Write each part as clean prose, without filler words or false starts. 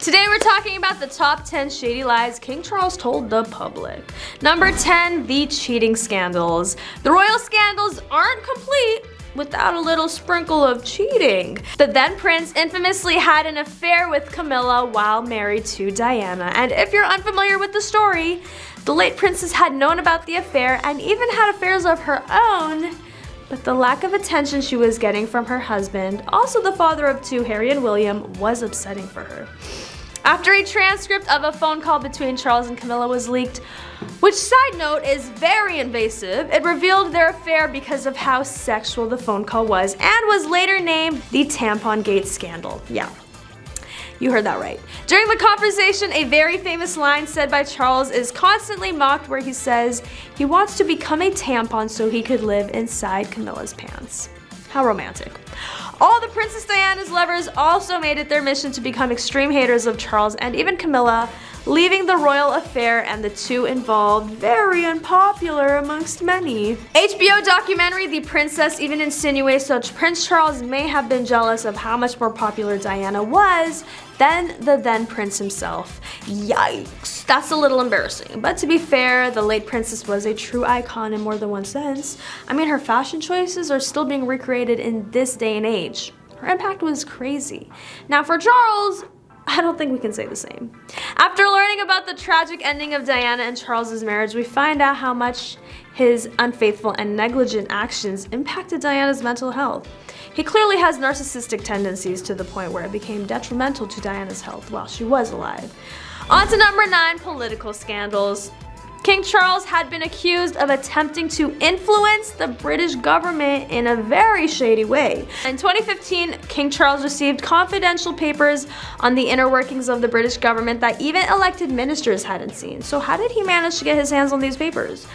Today we're talking about the top 10 shady lies King Charles told the public. Number 10, the cheating scandals. The royal scandals aren't complete without a little sprinkle of cheating. The then prince infamously had an affair with Camilla while married to Diana. And if you're unfamiliar with the story, the late princess had known about the affair and even had affairs of her own. But the lack of attention she was getting from her husband, also the father of two, Harry and William, was upsetting for her. After a transcript of a phone call between Charles and Camilla was leaked, which, side note, is very invasive, it revealed their affair because of how sexual the phone call was and was later named the Tampon Gate scandal. Yeah, you heard that right. During the conversation, a very famous line said by Charles is constantly mocked where he says he wants to become a tampon so he could live inside Camilla's pants. How romantic. All the Princess Diana's lovers also made it their mission to become extreme haters of Charles and even Camilla, leaving the royal affair and the two involved very unpopular amongst many. HBO documentary The Princess even insinuates that Prince Charles may have been jealous of how much more popular Diana was than the then prince himself. Yikes, that's a little embarrassing. But to be fair, the late princess was a true icon in more than one sense. I mean, her fashion choices are still being recreated in this day and age. Her impact was crazy. Now for Charles, I don't think we can say the same. After learning about the tragic ending of Diana and Charles's marriage, we find out how much his unfaithful and negligent actions impacted Diana's mental health. He clearly has narcissistic tendencies to the point where it became detrimental to Diana's health while she was alive. On to number 9, political scandals. King Charles had been accused of attempting to influence the British government in a very shady way. In 2015, King Charles received confidential papers on the inner workings of the British government that even elected ministers hadn't seen. So how did he manage to get his hands on these papers?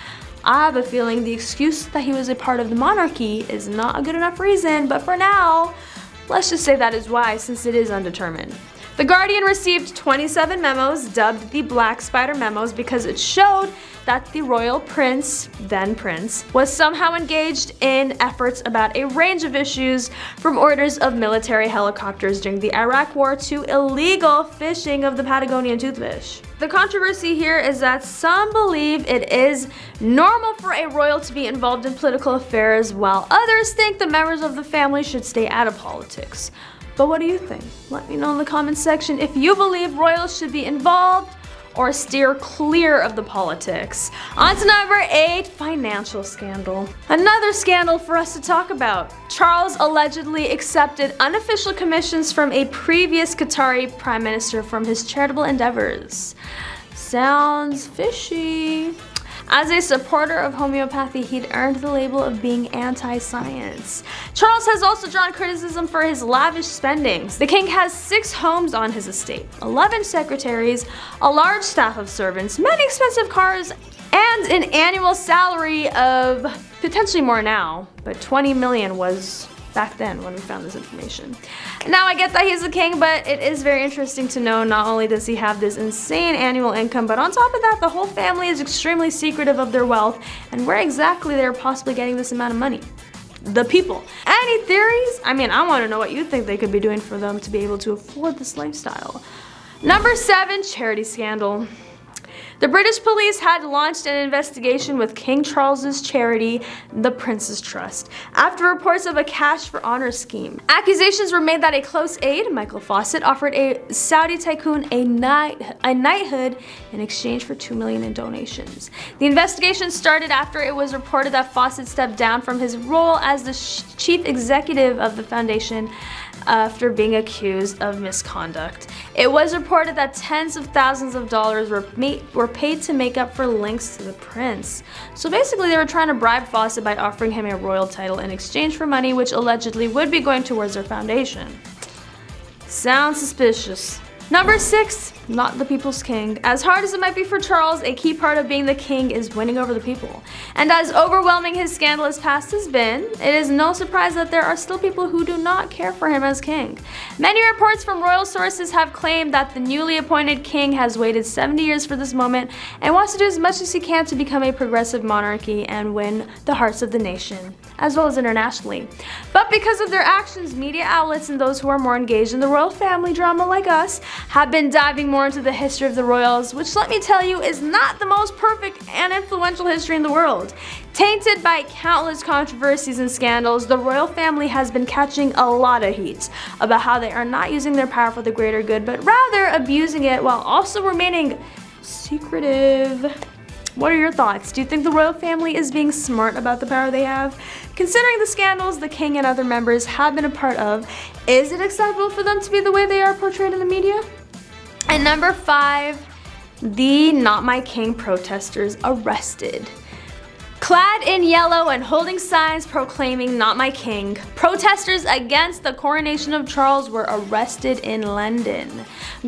I have a feeling the excuse that he was a part of the monarchy is not a good enough reason, but for now, let's just say that is why, since it is undetermined. The Guardian received 27 memos, dubbed the Black Spider memos, because it showed that the royal prince, then prince, was somehow engaged in efforts about a range of issues, from orders of military helicopters during the Iraq War to illegal fishing of the Patagonian toothfish. The controversy here is that some believe it is normal for a royal to be involved in political affairs, while others think the members of the family should stay out of politics. But what do you think? Let me know in the comments section if you believe royals should be involved or steer clear of the politics. On to number 8, financial scandal. Another scandal for us to talk about. Charles allegedly accepted unofficial commissions from a previous Qatari prime minister from his charitable endeavors. Sounds fishy. As a supporter of homeopathy, he'd earned the label of being anti-science. Charles has also drawn criticism for his lavish spendings. The king has 6 homes on his estate, 11 secretaries, a large staff of servants, many expensive cars, and an annual salary of, potentially more now, but 20 million was back then when we found this information. Now I get that he's the king, but it is very interesting to know not only does he have this insane annual income, but on top of that, the whole family is extremely secretive of their wealth and where exactly they're possibly getting this amount of money. The people. Any theories? I mean, I want to know what you think they could be doing for them to be able to afford this lifestyle. Number 7, charity scandal. The British police had launched an investigation with King Charles's charity, the Prince's Trust, after reports of a cash for honor scheme. Accusations were made that a close aide, Michael Fawcett, offered a Saudi tycoon a knighthood in exchange for $2 million in donations. The investigation started after it was reported that Fawcett stepped down from his role as the chief executive of the foundation after being accused of misconduct. It was reported that tens of thousands of dollars were paid to make up for links to the prince. So basically they were trying to bribe Fawcett by offering him a royal title in exchange for money which allegedly would be going towards their foundation. Sounds suspicious. Number 6, not the people's king. As hard as it might be for Charles, a key part of being the king is winning over the people. And as overwhelming his scandalous past has been, it is no surprise that there are still people who do not care for him as king. Many reports from royal sources have claimed that the newly appointed king has waited 70 years for this moment and wants to do as much as he can to become a progressive monarchy and win the hearts of the nation, as well as internationally. But because of their actions, media outlets and those who are more engaged in the royal family drama like us have been diving more into the history of the royals, which let me tell you is not the most perfect and influential history in the world. Tainted by countless controversies and scandals, the royal family has been catching a lot of heat about how they are not using their power for the greater good, but rather abusing it while also remaining secretive. What are your thoughts? Do you think the royal family is being smart about the power they have? Considering the scandals the king and other members have been a part of, is it acceptable for them to be the way they are portrayed in the media? And number 5, the Not My King protesters arrested. Clad in yellow and holding signs proclaiming "Not My King," protesters against the coronation of Charles were arrested in London.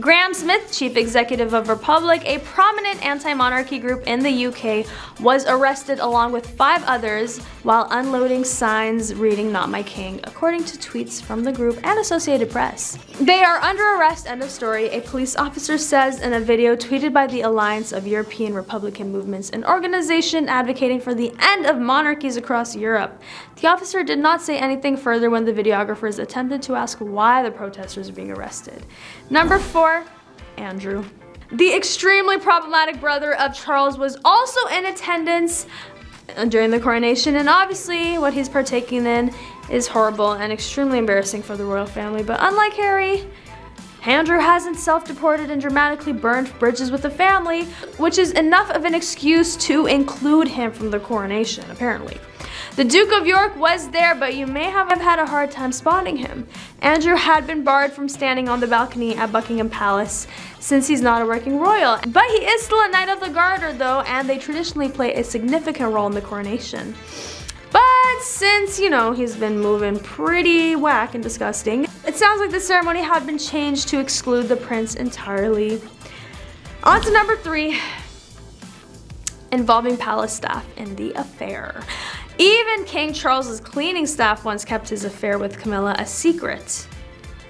Graham Smith, chief executive of Republic, a prominent anti-monarchy group in the UK, was arrested along with 5 others while unloading signs reading "Not My King," according to tweets from the group and Associated Press. They are under arrest, end of story, a police officer says in a video tweeted by the Alliance of European Republican Movements, an organization advocating for the end of monarchies across Europe. The officer did not say anything further when the videographers attempted to ask why the protesters were being arrested. Number 4, Andrew. The extremely problematic brother of Charles was also in attendance during the coronation, and obviously what he's partaking in is horrible and extremely embarrassing for the royal family, but unlike Harry, Andrew hasn't self-deported and dramatically burned bridges with the family, which is enough of an excuse to include him from the coronation, apparently. The Duke of York was there, but you may have had a hard time spotting him. Andrew had been barred from standing on the balcony at Buckingham Palace since he's not a working royal. But he is still a Knight of the Garter though, and they traditionally play a significant role in the coronation. But since, he's been moving pretty whack and disgusting, it sounds like the ceremony had been changed to exclude the prince entirely. On to number 3, involving palace staff in the affair. Even King Charles's cleaning staff once kept his affair with Camilla a secret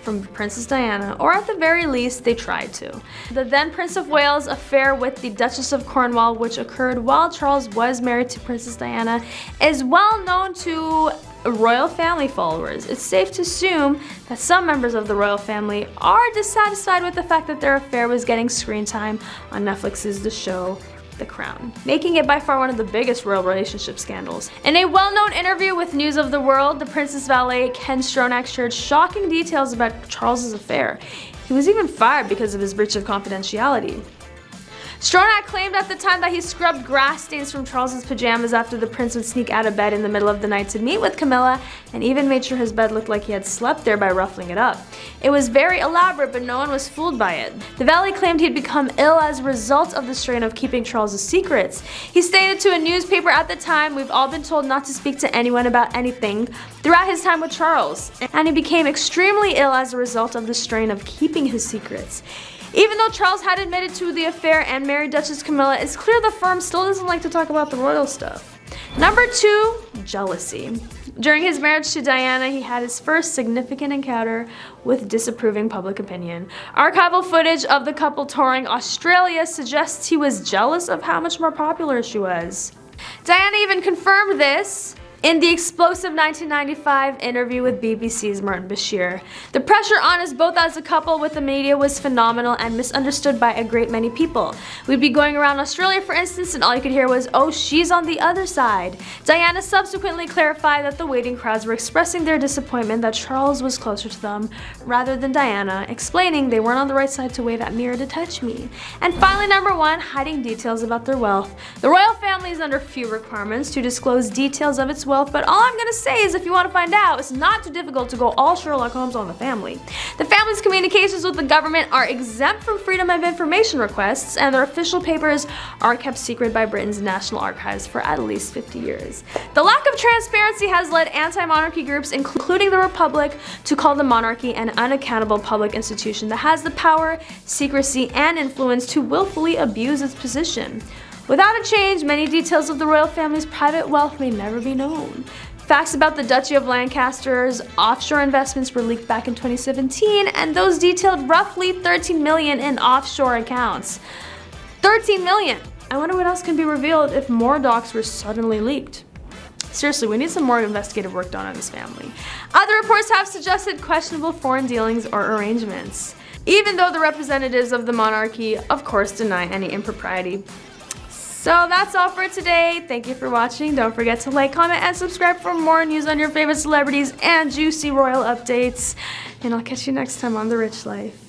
from Princess Diana, or at the very least, they tried to. The then Prince of Wales' affair with the Duchess of Cornwall, which occurred while Charles was married to Princess Diana, is well known to royal family followers. It's safe to assume that some members of the royal family are dissatisfied with the fact that their affair was getting screen time on Netflix's The Show The Crown, making it by far one of the biggest royal relationship scandals. In a well-known interview with News of the World, the Princess valet Ken Stronach shared shocking details about Charles's affair. He was even fired because of his breach of confidentiality. Stronach claimed at the time that he scrubbed grass stains from Charles's pajamas after the prince would sneak out of bed in the middle of the night to meet with Camilla, and even made sure his bed looked like he had slept there by ruffling it up. It was very elaborate, but no one was fooled by it. The valet claimed he'd become ill as a result of the strain of keeping Charles's secrets. He stated to a newspaper at the time, "We've all been told not to speak to anyone about anything throughout his time with Charles, and he became extremely ill as a result of the strain of keeping his secrets." Even though Charles had admitted to the affair and married Duchess Camilla, it's clear the firm still doesn't like to talk about the royal stuff. Number 2, jealousy. During his marriage to Diana, he had his first significant encounter with disapproving public opinion. Archival footage of the couple touring Australia suggests he was jealous of how much more popular she was. Diana even confirmed this in the explosive 1995 interview with BBC's Martin Bashir. The pressure on us both as a couple with the media was phenomenal and misunderstood by a great many people. We'd be going around Australia, for instance, and all you could hear was, "Oh, she's on the other side." Diana subsequently clarified that the waiting crowds were expressing their disappointment that Charles was closer to them rather than Diana, explaining they weren't on the right side to wave at me or to touch me. And finally, number 1, hiding details about their wealth. The royal family is under few requirements to disclose details of its wealth, but all I'm gonna say is if you want to find out, it's not too difficult to go all Sherlock Holmes on the family. The family's communications with the government are exempt from freedom of information requests, and their official papers are kept secret by Britain's National Archives for at least 50 years. The lack of transparency has led anti-monarchy groups, including the Republic, to call the monarchy an unaccountable public institution that has the power, secrecy, and influence to willfully abuse its position. Without a change, many details of the royal family's private wealth may never be known. Facts about the Duchy of Lancaster's offshore investments were leaked back in 2017, and those detailed roughly $13 million in offshore accounts. $13 million! I wonder what else can be revealed if more docs were suddenly leaked. Seriously, we need some more investigative work done on this family. Other reports have suggested questionable foreign dealings or arrangements. even though the representatives of the monarchy, of course, deny any impropriety. So that's all for today. Thank you for watching. Don't forget to like, comment, and subscribe for more news on your favorite celebrities and juicy royal updates. And I'll catch you next time on The Rich Life.